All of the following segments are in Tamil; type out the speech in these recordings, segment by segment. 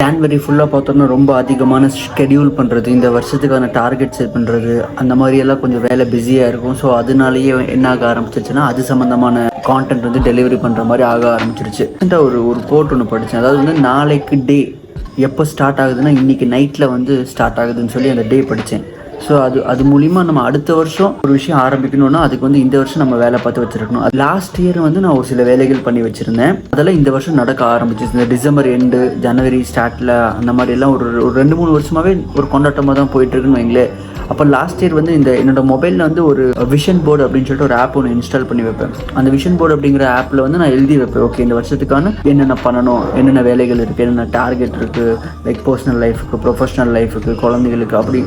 ஜான்வரி ஃபுல்லாக பார்த்தோம்னா ரொம்ப அதிகமான ஸ்கெடியூல் பண்ணுறது, இந்த வருஷத்துக்கான டார்கெட் செட் பண்ணுறது, அந்த மாதிரியெல்லாம் கொஞ்சம் வேலை பிஸியாக இருக்கும். ஸோ அதனாலேயே என்ன ஆக ஆரம்பிச்சிருச்சுன்னா, அது சம்மந்தமான கான்டென்ட் வந்து டெலிவரி பண்ணுற மாதிரி ஆக ஆரம்பிச்சிருச்சு. ஒரு கோட் ஒன்று படித்தேன். அதாவது வந்து நாளைக்கு டே எப்போ ஸ்டார்ட் ஆகுதுன்னா இன்றைக்கி நைட்டில் வந்து ஸ்டார்ட் ஆகுதுன்னு சொல்லி அந்த டே படித்தேன். ஸோ அது மூலிமா நம்ம அடுத்த வருஷம் ஒரு விஷயம் ஆரம்பிக்கணும்னா அதுக்கு வந்து இந்த வருஷம் நம்ம வேலை பார்த்து வச்சுருக்கணும். அது லாஸ்ட் இயர் வந்து நான் ஒரு சில வேலைகள் பண்ணி வச்சுருந்தேன். அதெல்லாம் இந்த வருஷம் நடக்க ஆரம்பிச்சிச்சு. இந்த டிசம்பர் எண்டு ஜனவரி ஸ்டார்ட்டில் அந்த மாதிரிலாம் ஒரு 2-3 வருஷமாகவே ஒரு கொண்டாட்டமாக தான் போயிட்டுருக்குன்னு வைங்களேன். அப்போ லாஸ்ட் இயர் வந்து என்னோட மொபைலில் வந்து ஒரு விஷன் போர்டு அப்படின்னு சொல்லிட்டு ஒரு ஆப் ஒன்று இன்ஸ்டால் பண்ணி வைப்பேன். அந்த விஷன் போர்டு அப்படிங்கிற ஆப்பில் வந்து நான் எழுதி வைப்பேன். ஓகே, இந்த வருஷத்துக்கான என்னென்ன பண்ணணும், என்னென்ன வேலைகள் இருக்குது, என்னென்ன டார்கெட் இருக்குது, லைக் பர்சனல் லைஃபுக்கு, ப்ரொஃபஷனல் லைஃபுக்கு, குழந்தைகளுக்கு, அப்படி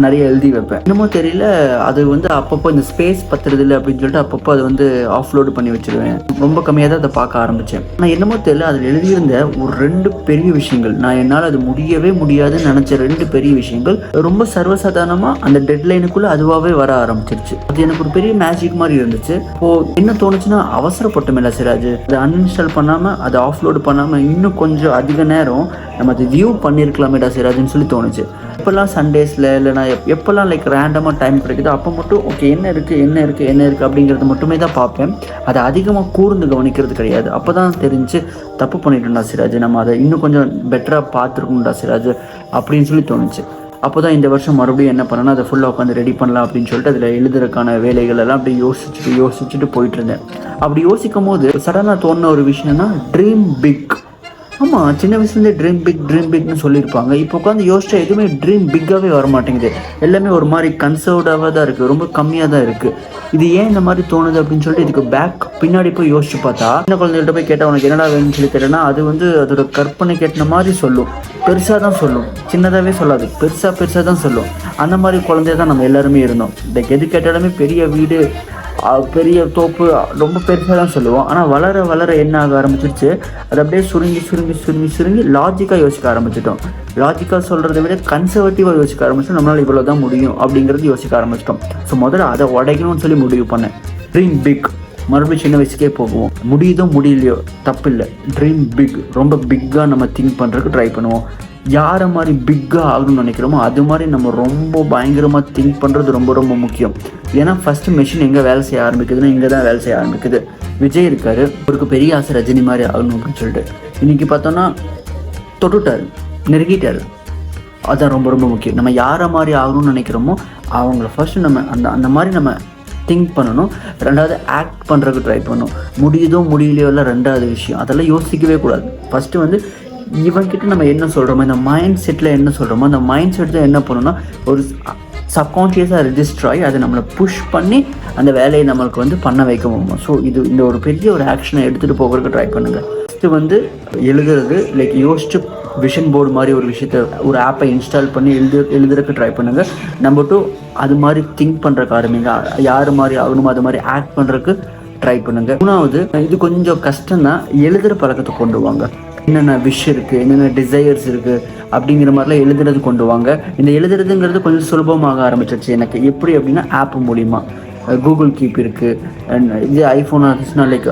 நிறைய எழுதி வைப்பேன். இன்னமும் தெரியல, அது வந்து அப்பப்போ இந்த ஸ்பேஸ் பத்துறது இல்லை அப்படின்னு சொல்லிட்டு அப்பப்போ அதை வந்து ஆஃப்லோடு பண்ணி வச்சுருவேன். ரொம்ப கம்மியாக தான் அதை பார்க்க ஆரம்பித்தேன். ஆனால் என்னமோ தெரியல, அதில் எழுதியிருந்த ஒரு 2 பெரிய விஷயங்கள், நான் என்னால் அது முடியவே முடியாதுன்னு நினச்ச 2 பெரிய விஷயங்கள் ரொம்ப சர்வசாதாரணமாக அந்த டெட்லைனுக்குள்ளே அதுவாகவே வர ஆரம்பிச்சிருச்சு. அது எனக்கு ஒரு பெரிய மேஜிக் மாதிரி இருந்துச்சு. இப்போது என்ன தோணுச்சுன்னா, அவசரப்பட்டோமில்ல சிராஜ், அதை அன்இன்ஸ்டால் பண்ணாமல் அதை ஆஃப்லோடு பண்ணாமல் இன்னும் கொஞ்சம் அதிக நேரம் நம்ம அதை வியூ பண்ணியிருக்கலாமேடா சிராஜ்னு சொல்லி தோணுச்சு. இப்போல்லாம் சண்டேஸில் இல்லைனா எப்போல்லாம் லைக் ரேண்டமாக டைம் கிடைக்குதோ அப்போ மட்டும் ஓகே என்ன இருக்குது அப்படிங்கிறது மட்டுமே தான் பார்ப்பேன். அதை அதிகமாக கூர்ந்து கவனிக்கிறது கிடையாது. அப்போ தான் தெரிஞ்சு தப்பு பண்ணிட்டோம்டா சிராஜ், நம்ம அதை இன்னும் கொஞ்சம் பெட்டராக பார்த்துருக்கணும்டா சிராஜ் அப்படின்னு சொல்லி தோணுச்சு. அப்போ தான் இந்த வருஷம் மறுபடியும் என்ன பண்ணேன்னா, அதை ஃபுல்லாக உட்காந்து ரெடி பண்ணலாம் அப்படின்னு சொல்லிட்டு அதில் எழுதுறதுக்கான வேலைகள் எல்லாம் அப்படி யோசிச்சுட்டு போயிட்டு இருந்தேன். அப்படி யோசிக்கும் போது சடனாக தோணுன ஒரு விஷயம்னா, ட்ரீம் பிக். ஆமாம், சின்ன வயசுலேருந்தே ட்ரீம் பிக்னு சொல்லியிருப்பாங்க. இப்போ உட்காந்து யோசிச்சா எதுவுமே ட்ரீம் பிக்காகவே வர மாட்டேங்குது. எல்லாமே ஒரு மாதிரி கன்சர்வ்டாக தான் இருக்குது, ரொம்ப கம்மியாக தான் இருக்குது. இது ஏன் இந்த மாதிரி தோணுது அப்படின்னு சொல்லிட்டு இதுக்கு பின்னாடி போய் யோசிச்சு பார்த்தா, சின்ன குழந்தைகிட்ட போய் கேட்டால் உனக்கு என்னடா வேணும்னு சொல்லி கேட்டேன்னா, அது வந்து அதோட கற்பனை கேட்ட மாதிரி சொல்லும், பெருசாக தான் சொல்லும், சின்னதாகவே சொல்லாது, பெருசாக தான் சொல்லும். அந்த மாதிரி குழந்தைய தான் நம்ம எல்லாருமே இருந்தோம். லைக் எது கேட்டாலுமே பெரிய வீடு, பெரிய தோப்பு, ரொம்ப பெருசாக தான் சொல்லுவோம். ஆனால் வளர என்ன ஆக ஆரம்பிச்சிருச்சு, அது அப்படியே சுருங்கி லாஜிக்காக யோசிக்க ஆரம்பிச்சிட்டோம். லாஜிக்காக சொல்கிறத விட கன்சர்வேட்டிவாக யோசிக்க ஆரம்பிச்சிட்டோம். நம்மளால் இவ்வளோ தான் முடியும் அப்படிங்கிறது யோசிக்க ஆரம்பிச்சிட்டோம். ஸோ முதல்ல அதை உடைக்கணும்னு சொல்லி முடிவு பண்ணேன். Dream big. மறுபடியும் சின்ன வயசுக்கே போகுவோம். முடியுதோ முடியலையோ தப்பில்லை, ட்ரீம் பிக். ரொம்ப பிக்காக நம்ம திங்க் பண்ணுறதுக்கு ட்ரை பண்ணுவோம். யாரை மாதிரி பிக்காக ஆகணும்னு நினைக்கிறோமோ அது மாதிரி நம்ம ரொம்ப பயங்கரமாக திங்க் பண்ணுறது ரொம்ப ரொம்ப முக்கியம். ஏன்னா ஃபஸ்ட்டு மெஷின் எங்கே வேலை செய்ய ஆரம்பிக்குதுன்னா இங்கே தான் வேலை செய்ய ஆரம்பிக்குது. விஜய் இருக்கார், அவருக்கு பெரிய ஆசை ரஜினி மாதிரி ஆகணும் அப்படின்னு சொல்லிட்டு. இன்றைக்கி பார்த்தோன்னா தொட்டுட்டார், நெருங்கிட்டார். அதுதான் ரொம்ப ரொம்ப முக்கியம். நம்ம யாரை மாதிரி ஆகணும்னு நினைக்கிறோமோ அவங்கள ஃபஸ்ட்டு நம்ம அந்த மாதிரி நம்ம திங்க் பண்ணணும். 2வது ஆக்ட் பண்ணுறதுக்கு ட்ரை பண்ணணும். முடியுதோ முடியலையோ எல்லாம் 2வது விஷயம். அதெல்லாம் யோசிக்கவே கூடாது. ஃபஸ்ட்டு வந்து இவன்கிட்ட நம்ம என்ன சொல்கிறோமோ, இந்த மைண்ட் செட்டில் என்ன சொல்கிறோமோ அந்த மைண்ட் செட் தான் என்ன பண்ணணும்னா ஒரு சப்கான்ஷியஸாக ரெஜிஸ்டர் ஆகி அதை நம்மளை புஷ் பண்ணி அந்த வேலையை நம்மளுக்கு வந்து பண்ண வைக்க முடியும். ஸோ இந்த ஒரு பெரிய ஒரு ஆக்ஷனை எடுத்துகிட்டு போகிறதுக்கு ட்ரை பண்ணுங்கள். ஃபஸ்ட்டு வந்து எழுதுறது, லைக் யோசிச்சு விஷன் போர்டு மாதிரி ஒரு விஷயத்த, ஒரு ஆப்பை இன்ஸ்டால் பண்ணி எழுதுறதுக்கு ட்ரை பண்ணுங்கள். நம்பர் 2, அது மாதிரி திங்க் பண்ணுறக்கு ஆரம்பிங்க. யார் மாதிரி ஆகணுமோ அது மாதிரி ஆக்ட் பண்ணுறதுக்கு ட்ரை பண்ணுங்கள். 3வது, இது கொஞ்சம் கஷ்டம்தான், எழுதுகிற பழக்கத்தை கொண்டு வாங்க. என்னென்ன விஷ் இருக்குது, என்னென்ன டிசையர்ஸ் இருக்குது அப்படிங்கிற மாதிரிலாம் எழுதுறது கொண்டு வாங்க. இந்த எழுதுறதுங்கிறது கொஞ்சம் சுலபமாக ஆரம்பிச்சிருச்சு எனக்கு. எப்படி அப்படின்னா ஆப் மூலிமா. கூகுள் கீப் இருக்குது, இது ஐஃபோன் ஆச்சுன்னா லைக்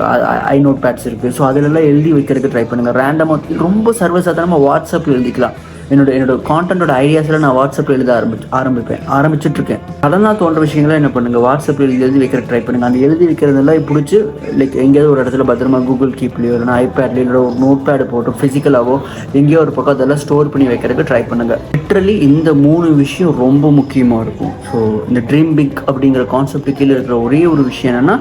ஐநோட் பேட்ஸ் இருக்குது. ஸோ அதிலெல்லாம் எழுதி வைக்கிறதுக்கு ட்ரை பண்ணுங்கள். ரேண்டமாக ரொம்ப சர்வசாதாரணமாக வாட்ஸ்அப்பில் எழுதிக்கலாம். என்னோட கான்டென்ட்டோட ஐடியாஸில் நான் வாட்ஸ்அப்பில் எழுத ஆரம்பிச்சிட்ருக்கேன். அதெல்லாம் தோன்ற விஷயங்களாம் என்ன பண்ணுங்கள், வாட்ஸ்அப்பில் எழுதி வைக்கிற ட்ரை பண்ணுங்கள். அந்த எழுதி வைக்கிறதெல்லாம் பிடிச்சி லைக் எங்கேயாவது ஒரு இடத்துல பத்திரமா கூகுள் கீப்லேயோ இல்லைனா ஐபேட்லேயோ இல்லை ஒரு நோட் பேடு போட்டு ஃபிசிக்கலாகவோ எங்கேயோ ஒரு பக்கம் அதெல்லாம் ஸ்டோர் பண்ணி வைக்கிறதுக்கு ட்ரை பண்ணுங்கள். லிட்ரலி இந்த 3 விஷயம் ரொம்ப முக்கியமாக இருக்கும். ஸோ இந்த ட்ரீம் பிக் அப்படிங்கிற கான்செப்ட் கீழே இருக்கிற ஒரே ஒரு விஷயம் என்னென்னா,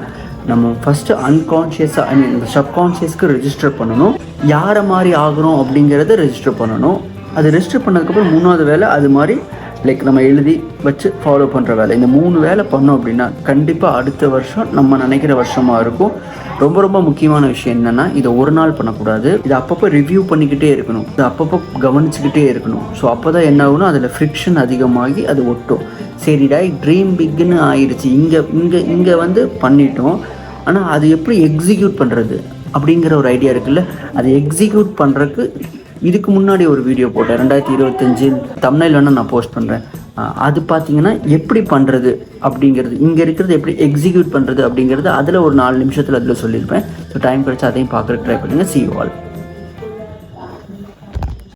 நம்ம ஃபஸ்ட்டு அன்கான்ஷியஸாக இந்த சப்கான்ஷியஸ்க்கு ரெஜிஸ்டர் பண்ணணும். யாரை மாதிரி ஆகிறோம் அப்படிங்கிறத ரெஜிஸ்டர் பண்ணணும். அது ரெஜிஸ்டர் பண்ணதுக்கப்புறம் 3வது வேலை அது மாதிரி லைக் நம்ம எழுதி வச்சு ஃபாலோ பண்ணுற வேலை. இந்த 3 வேலை பண்ணோம் அப்படின்னா கண்டிப்பாக அடுத்த வருஷம் நம்ம நினைக்கிற வருஷமாக இருக்கும். ரொம்ப ரொம்ப முக்கியமான விஷயம் என்னென்னா, இதை ஒரு நாள் பண்ணக்கூடாது. இதை அப்பப்போ ரிவ்யூ பண்ணிக்கிட்டே இருக்கணும், இதை அப்பப்போ கவனிச்சுக்கிட்டே இருக்கணும். ஸோ அப்போ தான் என்ன ஆகுனா அதில் ஃப்ரிக்ஷன் அதிகமாகி அது ஒட்டும். சரிடா ட்ரீம் பிக்னு ஆயிடுச்சு, இங்கே வந்து பண்ணிட்டோம், ஆனால் அது எப்படி எக்ஸிக்யூட் பண்ணுறது அப்படிங்கிற ஒரு ஐடியா இருக்குல்ல. அதை எக்ஸிக்யூட் பண்ணுறதுக்கு இதுக்கு முன்னாடி ஒரு வீடியோ போட்டேன் 2025 தம்ப்நெயில் வேணால் நான் போஸ்ட் பண்ணுறேன். அது பார்த்தீங்கன்னா எப்படி பண்ணுறது அப்படிங்கிறது, இங்கே இருக்கிறது எப்படி எக்ஸிக்யூட் பண்ணுறது அப்படிங்கிறது அதில் ஒரு 4 நிமிஷத்தில் அதில் சொல்லியிருப்பேன். ஸோ டைம் கிடச்சா அதையும் பார்க்குறதுக்கு ட்ரை பண்ணுங்கள். See you all.